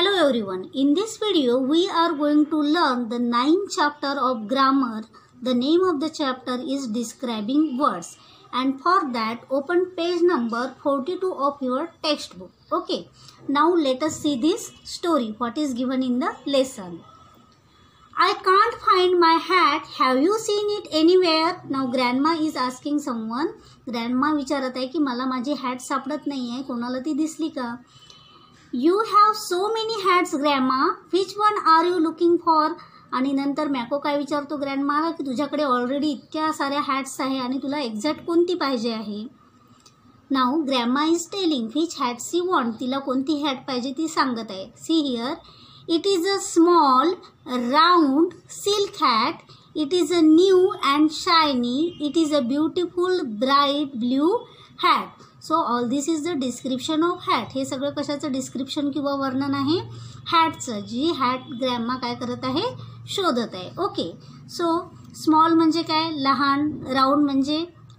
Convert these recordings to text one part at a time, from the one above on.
Hello everyone, in this video we are going to learn the 9th chapter of grammar. The name of the chapter is describing words, and for that open page number 42 of your textbook. Okay, now let us see this story, what is given in the lesson. I can't find my hat, have you seen it anywhere? Now grandma is asking someone. Grandma विचारत आहे की मला माझी hat सापडत नाही आहे, कोणाला ती दिसली का? You have so many hats, grandma. Which one are you looking for? आणि नंतर मॅको काय विचारतो ग्रँडमाला की तुझ्याकडे ऑलरेडी इतक्या साऱ्या हॅट्स आहे आणि तुला एक्झॅक्ट कोणती पाहिजे आहे. Now grandma is telling which hat she want. तिला कोणती हॅट पाहिजे ती सांगत आहे. See here, it is a small round silk hat. It is a new and shiny. It is a beautiful bright blue hat. So all this is the description of hat. हे सगळं कशाचं description किंवा वर्णन आहे? हॅटचं. जी hat ग्रॅन्मा काय करत आहे? शोधत आहे. ओके, सो स्मॉल म्हणजे काय? लहान. राऊंड म्हणजे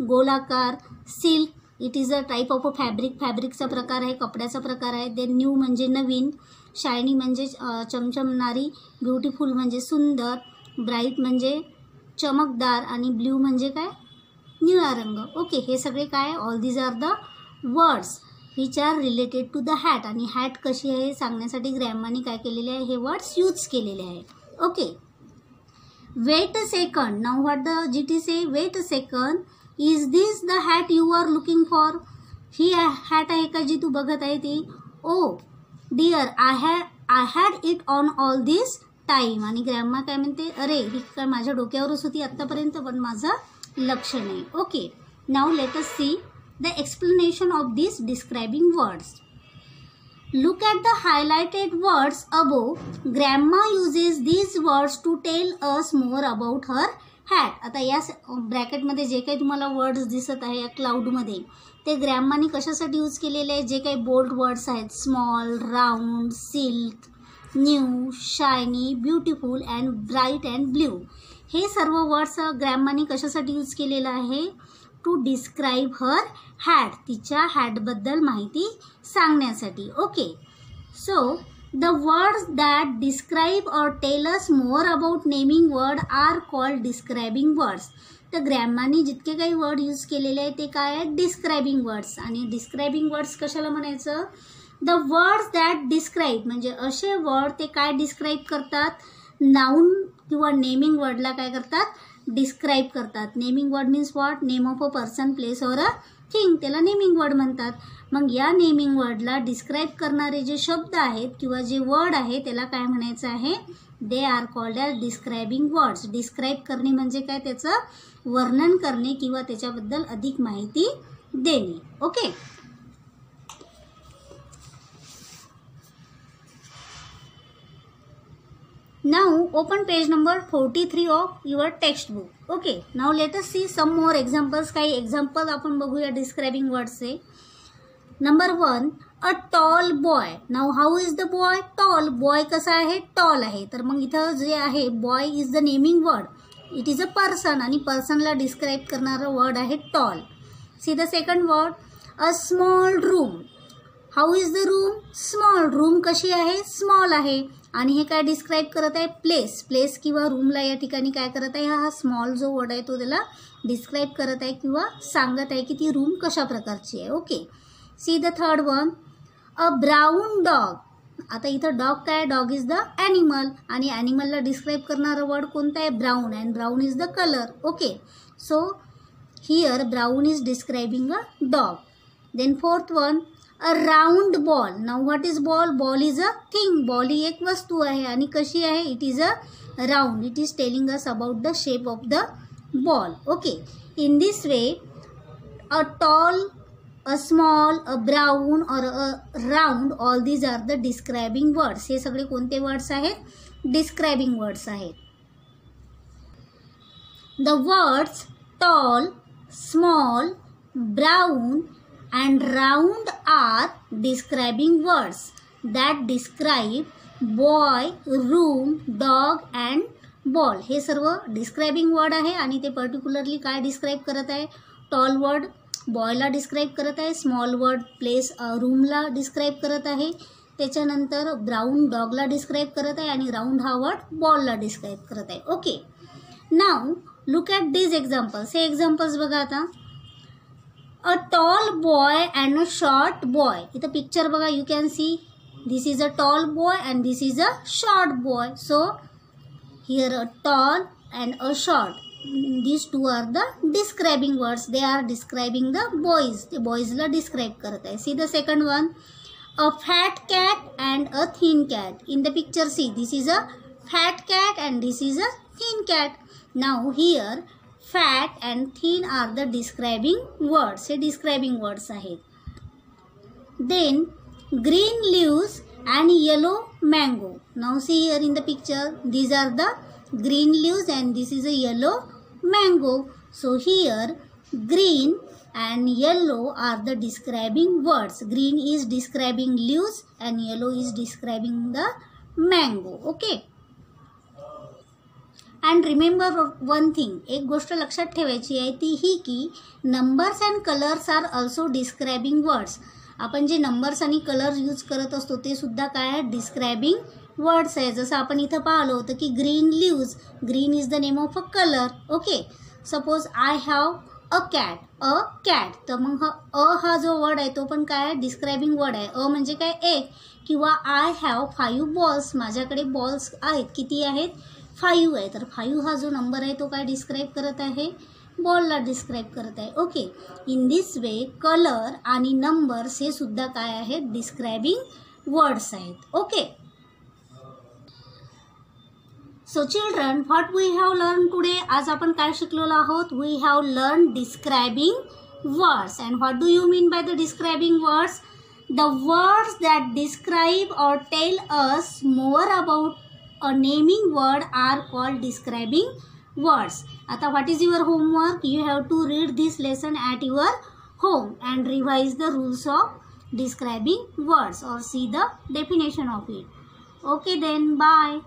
गोलाकार. Silk it is a type of a fabric. फॅब्रिकचा प्रकार आहे, कपड्याचा प्रकार आहे. देन न्यू म्हणजे नवीन. शायनी म्हणजे चमचमणारी. ब्युटिफुल म्हणजे सुंदर. ब्राईट म्हणजे चमकदार. आणि ब्ल्यू म्हणजे काय? निळा रंग. ओके, हे सगळे काय? All these are the words which are related to the hat. आणि हॅट कशी आहे सांगण्यासाठी ग्रॅन्माने काय केलेले आहे? हे वर्ड्स यूज केलेले आहे. Okay, wait a second. Now what the GT say? Wait a second, is this the hat you are looking for? ही हॅट आहे का जी तू बघत आहे ती? Oh dear, I had it on all this time. आणि ग्रॅन्मा काय म्हणते? अरे ही काय माझ्या डोक्यावरच होती आत्तापर्यंत, पण माझं लक्ष नाही. Okay, now let us see the explanation of these describing words. Look at the highlighted words above. Grandma uses these words to tell us more about her hat. आता या ब्रॅकेटमध्ये जे काही तुम्हाला वर्ड्स दिसत आहे या क्लाउडमध्ये, ते ग्रॅन्माने कशासाठी यूज केलेले आहे? जे काही बोल्ड वर्ड्स आहेत, small, round, silk, new, shiny, beautiful and bright and blue, हे सर्व वर्ड्स ग्रॅन्माने कशासाठी यूज केलेलं आहे? To describe her hat. तिच्या हॅटबद्दल माहिती सांगण्यासाठी. Okay, so the words that describe or tell us more about naming word are called describing words. तर ग्रॅन्माने जितके काही वर्ड यूज केलेले आहेत ते काय आहेत? Describing words. आणि डिस्क्रायबिंग वर्ड्स कशाला म्हणायचं? द वर्ड्स दॅट डिस्क्राईब म्हणजे असे वर्ड ते काय डिस्क्राईब करतात? नाउन किंवा नेमिंग वर्डला काय करतात? डिस्क्राईब करतात. Naming word means what? Name of a person, place और अ थिंग, त्याला नेमिंग वर्ड म्हणतात. मग या नेमिंग वर्डला डिस्क्राईब करणारे जे शब्द आहेत किंवा जे वर्ड आहे त्याला काय म्हणायचं आहे? They are called as describing words. Describe करणे म्हणजे काय? त्याचं वर्णन करणे किंवा त्याच्याबद्दल अधिक माहिती देणे. Okay, now open page number 43 of your textbook. Okay, now let us see some more examples. काही examples आपण बघूया describing words चे. Number 1, a tall boy. Now how is the boy? Tall. Boy कसा आहे? Tall आहे. तर मग इथं जे आहे boy is the naming word. It is a person आणि personला describe करणारा word आहे tall. See the second word, a small room. How is the room? Small. Room कशी आहे? Small आहे. आणि हे काय डिस्क्राईब करत आहे? प्लेस. प्लेस किंवा रूमला या ठिकाणी काय करत आहे? हा स्मॉल जो वर्ड आहे तो त्याला डिस्क्राईब करत आहे किंवा सांगत आहे की ती रूम कशा प्रकारची आहे. Okay, see the third one, a brown dog. आता इथं डॉग काय? Dog is the animal. आणि ॲनिमलला डिस्क्राईब करणारा वर्ड कोणता आहे? Brown. And brown is the colour. Okay, so here brown is describing a dog. Then fourth one, a round ball. Now what is ball? Ball is a thing. Ball ही एक वस्तू आहे आणि कशी आहे? It is a round. It is telling us about the shape of the ball. Okay, in this way a tall, a small, a brown or a round, all these are the describing words. हे सगळे कोणते words आहेत? Describing words आहेत. The words tall, small, brown and round are describing words that describe boy, room, dog and ball. हे सर्व describing word आहे आणि ते पर्टिक्युलरली काय डिस्क्राईब करत आहे? टॉल वर्ड बॉयला डिस्क्राईब करत आहे. स्मॉल वर्ड प्लेस रूमला डिस्क्राईब करत आहे. त्याच्यानंतर ब्राऊन डॉगला डिस्क्राईब करत आहे आणि राऊंड हा वर्ड बॉलला डिस्क्राईब करत आहे. Okay, now look at these examples. हे एक्झाम्पल्स बघा आता. A tall boy and a short boy. इथं पिक्चर बघा, you can see this is a tall boy and this is a short boy. So here a tall and a short, these two are the describing words. They are describing the boys. The boys la describe करत आहे. See the second one, a fat cat and a thin cat. In the picture see, this is a fat cat and this is a thin cat. Now here fat and thin are the describing words. हे describing words आहेत. Then green leaves and yellow mango. Now see here in the picture, these are the green leaves and this is a yellow mango. So here green and yellow are the describing words. Green is describing leaves and yellow is describing the mango. Okay, and remember one thing, एक गोष्ट लक्षात ठेवायची आहे ती ही की numbers and colors are also describing words. आपण जे numbers आणि कलर यूज करत असतो ते सुद्धा काय आहे, डिस्क्रायबिंग वर्ड्स आहे. जसं आपण इथं पाहिलं होतं की green leaves, green is the name of a colour. Okay, suppose I have a cat, तर मग हा जो वर्ड आहे तो पण काय आहे, डिस्क्रायबिंग वर्ड आहे. म्हणजे काय, एक. किंवा आय हॅव 5 बॉल्स, माझ्याकडे बॉल्स आहेत, किती आहेत, 5 आहे. तर 5 हा जो नंबर आहे तो काय डिस्क्राईब करत आहे, बॉलला डिस्क्राईब करत आहे. Okay, in this way colour आणि नंबर्स हे सुद्धा काय आहेत, डिस्क्रायबिंग वर्ड्स आहेत. Okay, so children, what we have learn today. आज आपण काय शिकलेलो आहोत, we have learn describing words. And what do you mean by the describing words? The words that describe or tell us more about a naming word are called describing words. आता what is your homework? You have to read this lesson at your home and revise the rules of describing words or see the definition of it. Okay then, bye.